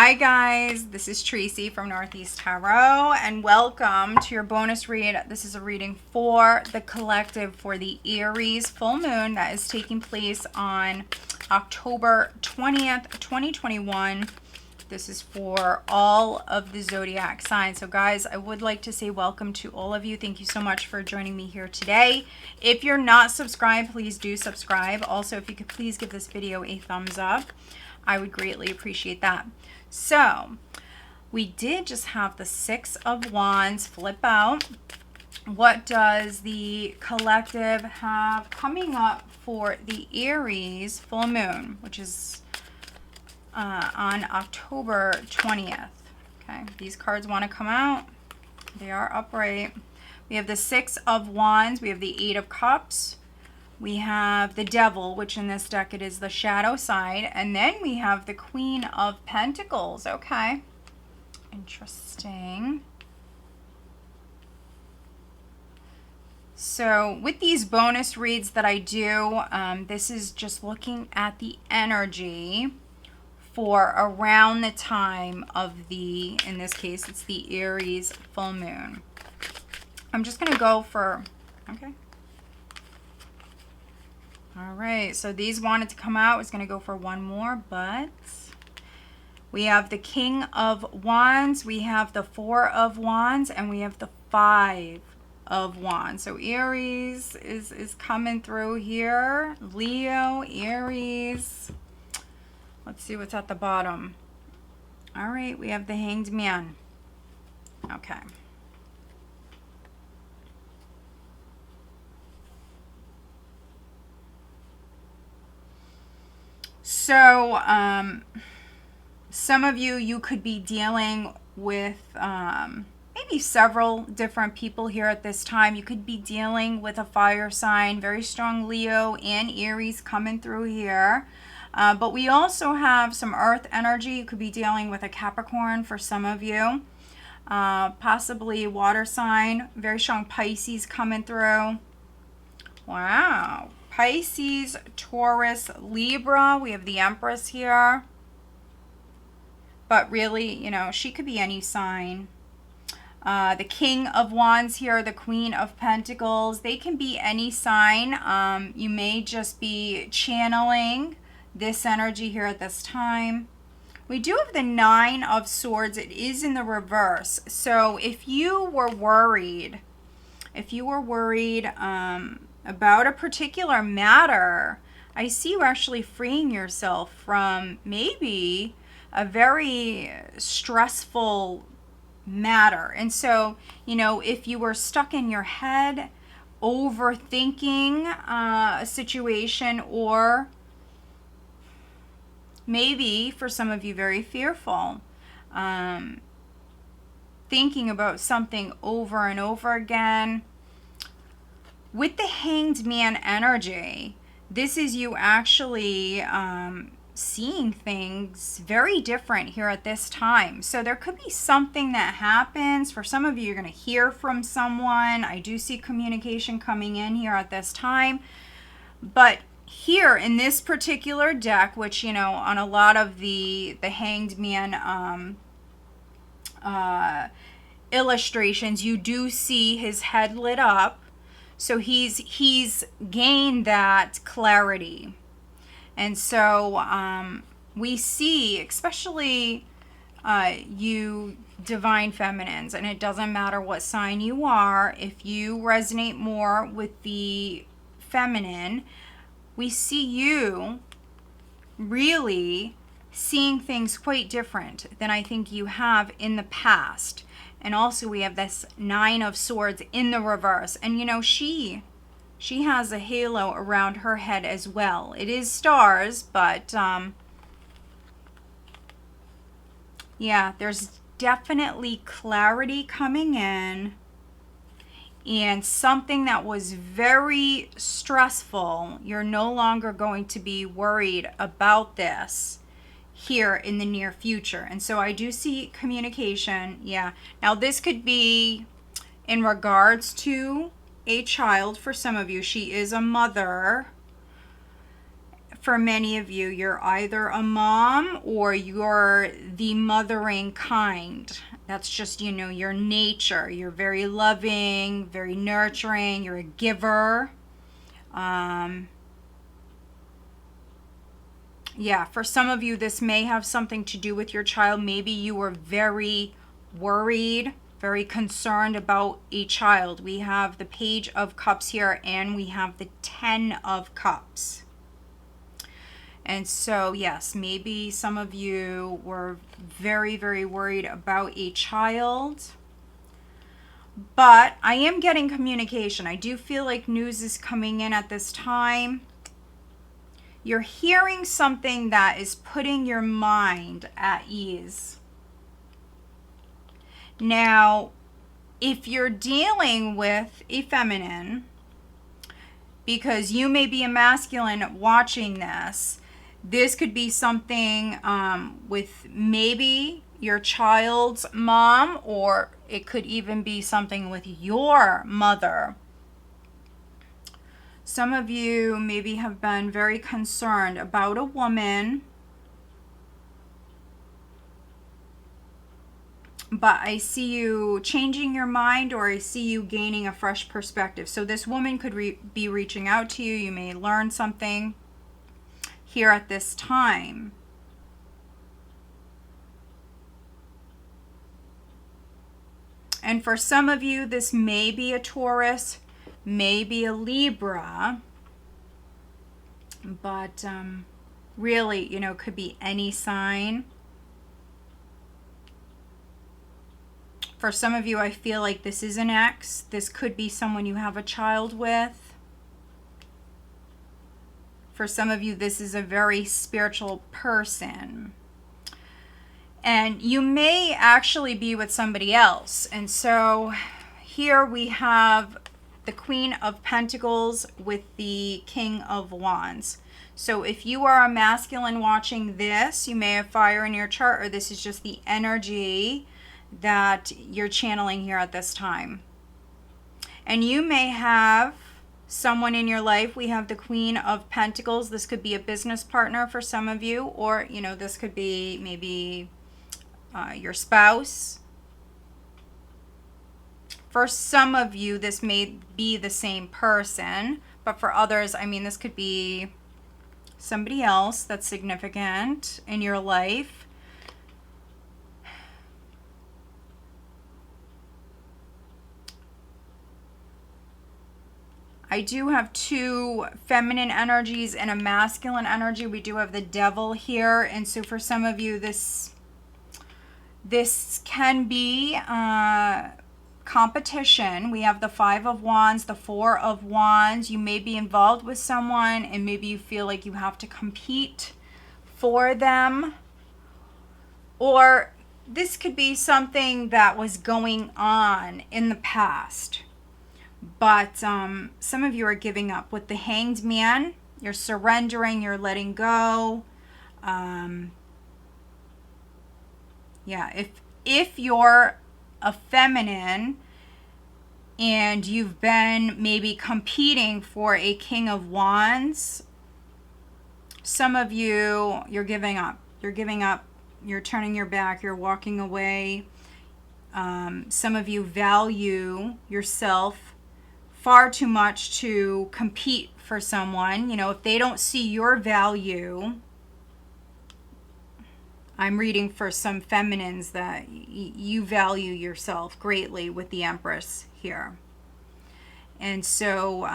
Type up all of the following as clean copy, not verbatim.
Hi guys, this is Tracy from Northeast Tarot and welcome to your bonus read. This is a reading for the collective for the Aries full moon that is taking place on October 20th, 2021. This is for all of the zodiac signs. So guys, I would like to say welcome to all of you. Thank you so much for joining me here today. If you're not subscribed, please do subscribe. Also, if you could please give this video a thumbs up, I would greatly appreciate that. So we did just have the Six of Wands flip out. What does the collective have coming up for the Aries full moon, which is on October 20th? Okay, these cards want to come out. They are upright. We have the Six of Wands. We have the Eight of Cups. We have the Devil, which in this deck it is the shadow side. And then we have the Queen of Pentacles. Okay. Interesting. So with these bonus reads that I do, this is just looking at the energy for around the time of the, in this case, it's the Aries full moon. I'm just going to go for, okay. All right, so these wanted to come out. I was going to go for one more, but we have the King of Wands, we have the Four of Wands, and we have the Five of Wands. So Aries is coming through here. Leo, Aries. Let's see what's at the bottom. All right, we have the Hanged Man. Okay. So, some of you could be dealing with maybe several different people here at this time. You could be dealing with a fire sign, very strong Leo and Aries coming through here. But we also have some earth energy. You could be dealing with a Capricorn for some of you. Possibly water sign, very strong Pisces coming through. Wow. Pisces, Taurus, Libra. We have the Empress here. But really, you know, she could be any sign. The King of Wands here, the Queen of Pentacles. They can be any sign. You may just be channeling this energy here at this time. We do have the Nine of Swords. It is in the reverse. So if you were worried, about a particular matter, I see you actually freeing yourself from maybe a very stressful matter. And so, you know, if you were stuck in your head overthinking a situation, or maybe for some of you very fearful, thinking about something over and over again, with the Hanged Man energy, this is you actually seeing things very different here at this time. So there could be something that happens. For some of you, you're going to hear from someone. I do see communication coming in here at this time. But here in this particular deck, which, you know, on a lot of the Hanged Man illustrations, you do see his head lit up. So he's gained that clarity. And so we see, especially you divine feminines, and it doesn't matter what sign you are, if you resonate more with the feminine, we see you really seeing things quite different than I think you have in the past. And also we have this Nine of Swords in the reverse. And you know, she has a halo around her head as well. It is stars, but yeah, there's definitely clarity coming in. And something that was very stressful, you're no longer going to be worried about this here in the near future. And so I do see communication. Yeah. Now this could be in regards to a child for some of you. She is a mother. for many of you, you're either a mom or you're the mothering kind. That's just, you know, your nature. You're very loving, very nurturing. You're a giver. Yeah, for some of you, this may have something to do with your child. Maybe you were very worried, very concerned about a child. We have the Page of Cups here, and we have the 10 of Cups. And so, yes, maybe some of you were very, very worried about a child. But I am getting communication. I do feel like news is coming in at this time. You're hearing something that is putting your mind at ease. Now, if you're dealing with a feminine, because you may be a masculine watching this, this could be something with maybe your child's mom, or it could even be something with your mother. Some of you maybe have been very concerned about a woman, but I see you changing your mind, or I see you gaining a fresh perspective. So this woman could be reaching out to you. You may learn something here at this time. And for some of you, this may be a Taurus, maybe a Libra, but really, you know, could be any sign. For some of you, I feel like this is an ex. This could be someone you have a child with. For some of you, this is a very spiritual person. And you may actually be with somebody else. And so here we have the Queen of Pentacles with the King of Wands. So if you are a masculine watching this, you may have fire in your chart, or this is just the energy that you're channeling here at this time. And you may have someone in your life. We have the Queen of Pentacles. This could be a business partner for some of you, or, you know, this could be maybe your spouse. For some of you, this may be the same person, but for others, I mean, this could be somebody else that's significant in your life. I do have two feminine energies and a masculine energy. We do have the Devil here, and so for some of you, this can be competition. We have the Five of Wands, the Four of Wands. You may be involved with someone, and maybe you feel like you have to compete for them. Or this could be something that was going on in the past. But some of you are giving up. With the Hanged Man, you're surrendering, you're letting go. Yeah, if you're a feminine and you've been maybe competing for a King of Wands, some of you, you're giving up. You're giving up. You're turning your back. You're walking away. Some of you value yourself far too much to compete for someone. You know, if they don't see your value, I'm reading for some feminines that you value yourself greatly with the Empress here. And so,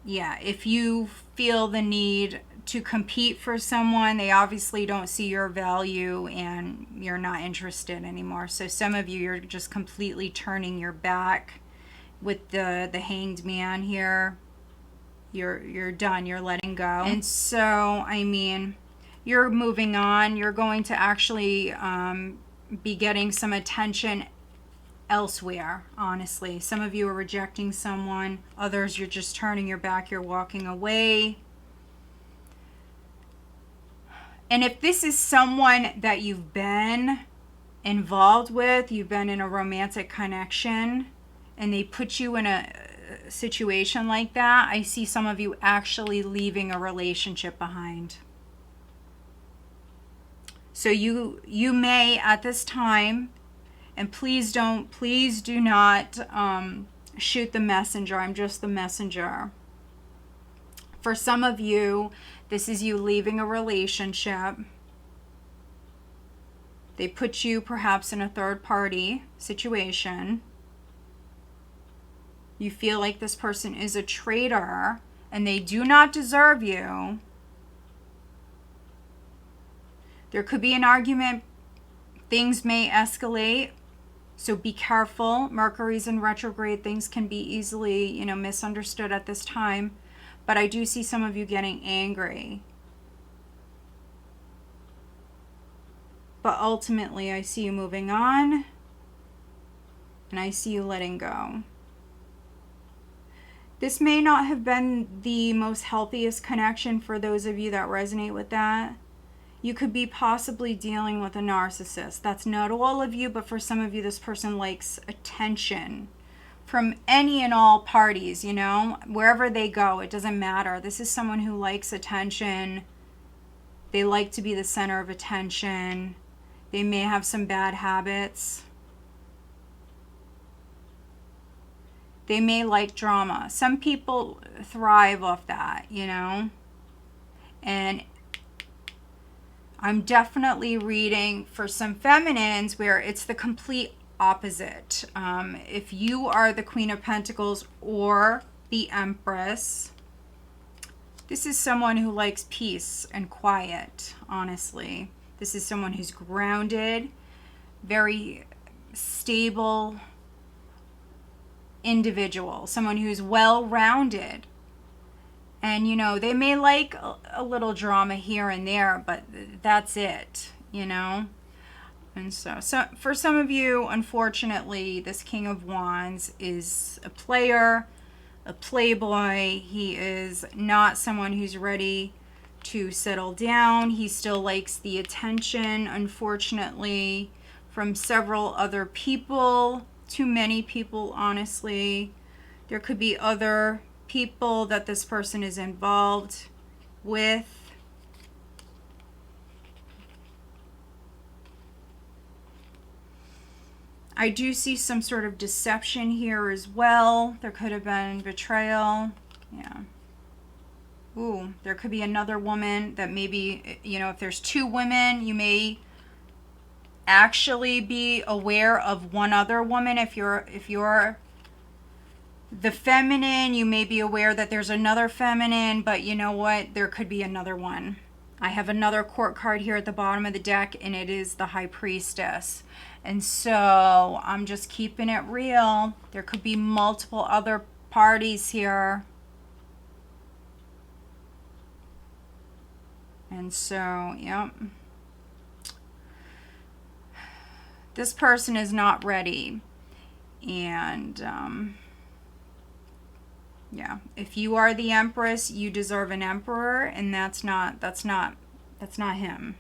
yeah, if you feel the need to compete for someone, they obviously don't see your value and you're not interested anymore. So some of you, you're just completely turning your back with the Hanged Man here. You're done. You're letting go. And so, I mean, you're moving on. You're going to actually be getting some attention elsewhere, honestly. Some of you are rejecting someone. Others, you're just turning your back. You're walking away. And if this is someone that you've been involved with, you've been in a romantic connection, and they put you in situation like that, I see some of you actually leaving a relationship behind. So you may at this time, and please do not shoot the messenger. I'm just the messenger. For some of you, this is you leaving a relationship. They put you perhaps in a third party situation. You feel like this person is a traitor and they do not deserve you. There could be an argument. Things may escalate. So be careful. Mercury's in retrograde. Things can be easily, misunderstood at this time. But I do see some of you getting angry. But ultimately, I see you moving on. And I see you letting go. This may not have been the most healthiest connection for those of you that resonate with that. You could be possibly dealing with a narcissist. That's not all of you, but for some of you, this person likes attention from any and all parties, wherever they go, it doesn't matter. This is someone who likes attention. They like to be the center of attention. They may have some bad habits. They may like drama. Some people thrive off that, And I'm definitely reading for some feminines where it's the complete opposite. If you are the Queen of Pentacles or the Empress, this is someone who likes peace and quiet, honestly. This is someone who's grounded, very stable individual, someone who's well-rounded. And, they may like a little drama here and there, but that's it, And so for some of you, unfortunately, this King of Wands is a player, a playboy. He is not someone who's ready to settle down. He still likes the attention, unfortunately, from several other people. Too many people, honestly. There could be other people that this person is involved with. I do see some sort of deception here as well. There could have been betrayal. Yeah. Ooh, there could be another woman that maybe, if there's two women, you may actually be aware of one other woman. If you're the feminine, you may be aware that there's another feminine, but you know what? There could be another one. I have another court card here at the bottom of the deck, and it is the High Priestess. And so I'm just keeping it real. There could be multiple other parties here. And so, yep. This person is not ready. And, yeah, if you are the Empress, you deserve an Emperor, and that's not him.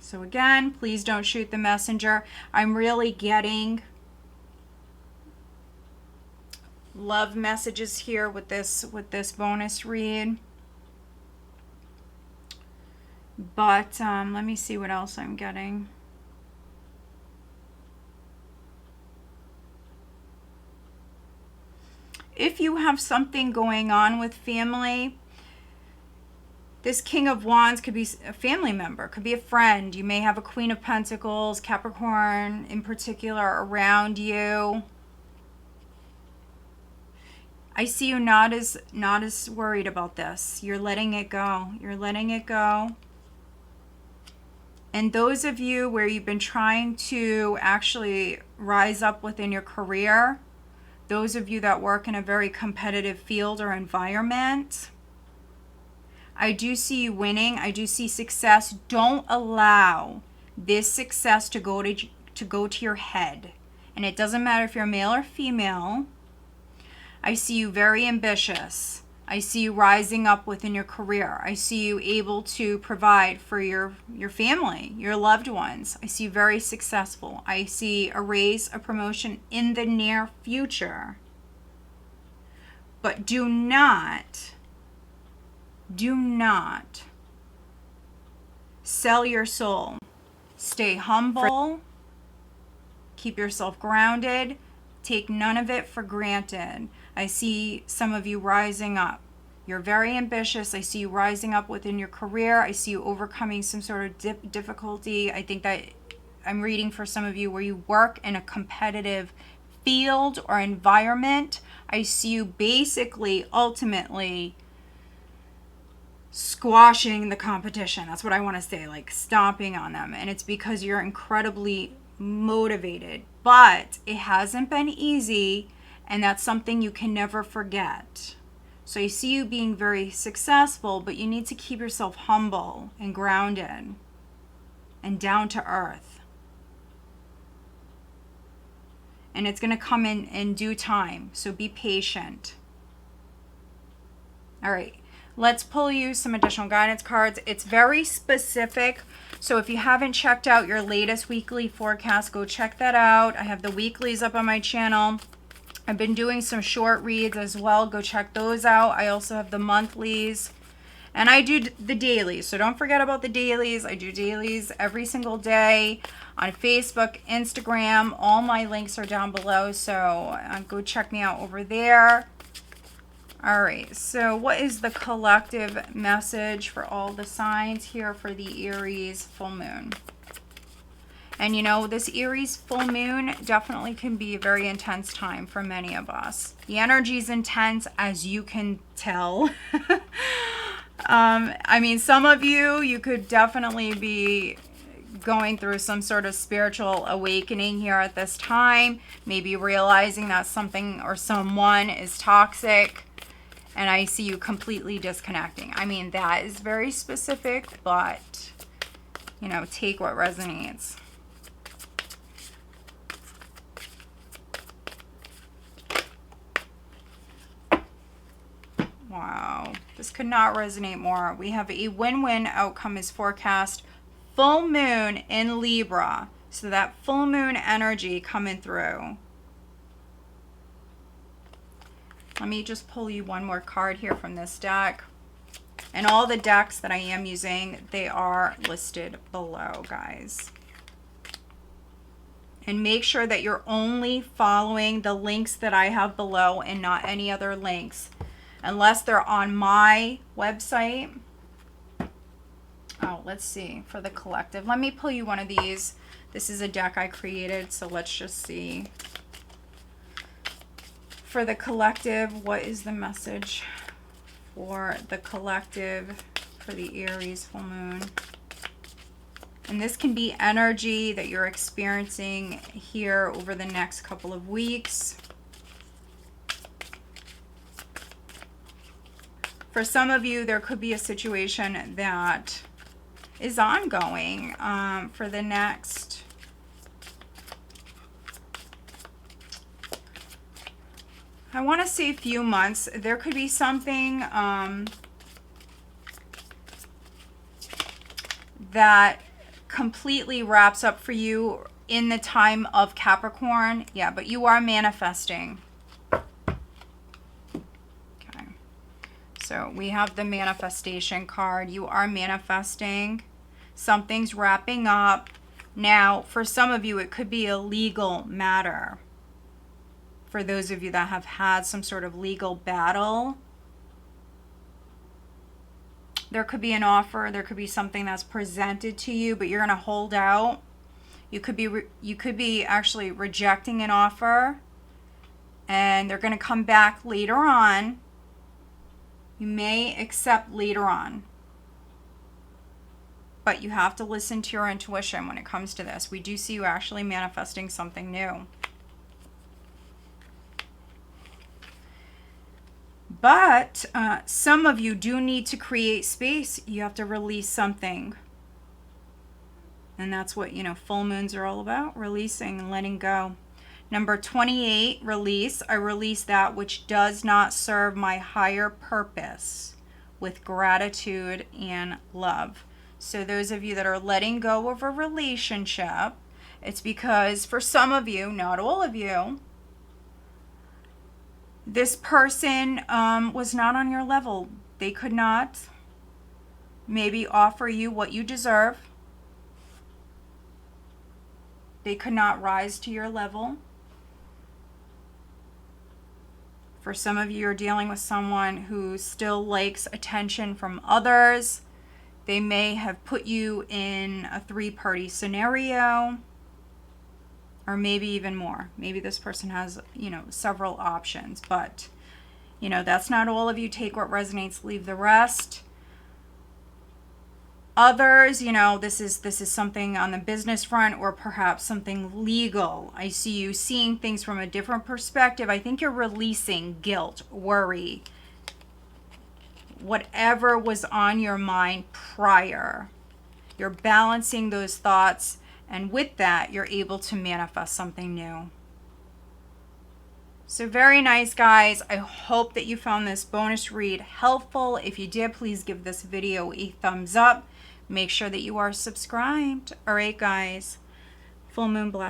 So again, please don't shoot the messenger. I'm really getting love messages here with this bonus read. But let me see what else I'm getting. If you have something going on with family, this King of Wands could be a family member, could be a friend. You may have a Queen of Pentacles, Capricorn in particular, around you. I see you not as worried about this. You're letting it go. You're letting it go. And those of you where you've been trying to actually rise up within your career, those of you that work in a very competitive field or environment, I do see you winning. I do see success. Don't allow this success to go to your head. And it doesn't matter if you're male or female. I see you very ambitious. I see you rising up within your career. I see you able to provide for your family, your loved ones. I see you very successful. I see a raise, a promotion in the near future. But do not sell your soul. Stay humble. Keep yourself grounded. Take none of it for granted. I see some of you rising up. You're very ambitious. I see you rising up within your career. I see you overcoming some sort of difficulty. I think that I'm reading for some of you where you work in a competitive field or environment. I see you basically, ultimately, squashing the competition. That's what I want to say, like stomping on them. And it's because you're incredibly motivated, but it hasn't been easy, and that's something you can never forget. So I see you being very successful, but you need to keep yourself humble and grounded and down to earth. And it's going to come in due time, so be patient. All right, let's pull you some additional guidance cards. It's very specific. So if you haven't checked out your latest weekly forecast, go check that out. I have the weeklies up on my channel. I've been doing some short reads as well. Go check those out. I also have the monthlies. And I do the dailies. So don't forget about the dailies. I do dailies every single day on Facebook, Instagram. All my links are down below. So go check me out over there. All right, so what is the collective message for all the signs here for the Aries full moon? And you know, this Aries full moon definitely can be a very intense time for many of us. The energy is intense, as you can tell. I mean, some of you could definitely be going through some sort of spiritual awakening here at this time. Maybe realizing that something or someone is toxic. And I see you completely disconnecting. I mean, that is very specific, but, you know, take what resonates. Wow, this could not resonate more. We have a win-win outcome is forecast. Full moon in Libra. So that full moon energy coming through. Let me just pull you one more card here from this deck. And all the decks that I am using, they are listed below, guys. And make sure that you're only following the links that I have below and not any other links. Unless they're on my website. Oh, let's see. For the collective. Let me pull you one of these. This is a deck I created, so let's just see. For the collective, what is the message for the collective for the Aries full moon? And this can be energy that you're experiencing here over the next couple of weeks. For some of you, there could be a situation that is ongoing for the next I want to say a few months. There could be something that completely wraps up for you in the time of Capricorn. Yeah, but you are manifesting. Okay. So we have the manifestation card. You are manifesting. Something's wrapping up. Now, for some of you, it could be a legal matter. For those of you that have had some sort of legal battle, there could be an offer. There could be something that's presented to you, but you're going to hold out. You could be actually rejecting an offer, and they're going to come back later on. You may accept later on, but you have to listen to your intuition when it comes to this. We do see you actually manifesting something new. But some of you do need to create space. You have to release something. And that's what, full moons are all about, releasing and letting go. Number 28, release. I release that which does not serve my higher purpose with gratitude and love. So those of you that are letting go of a relationship, it's because for some of you, not all of you, this person was not on your level. They could not maybe offer you what you deserve. They could not rise to your level. For some of you, you're dealing with someone who still likes attention from others. They may have put you in a three-party scenario, or maybe even more. Maybe this person has, several options, but, that's not all of you. Take what resonates, leave the rest. Others, this is something on the business front or perhaps something legal. I see you seeing things from a different perspective. I think you're releasing guilt, worry, whatever was on your mind prior. You're balancing those thoughts, and with that, you're able to manifest something new. So very nice, guys. I hope that you found this bonus read helpful. If you did, please give this video a thumbs up. Make sure that you are subscribed. All right, guys. Full moon blessings.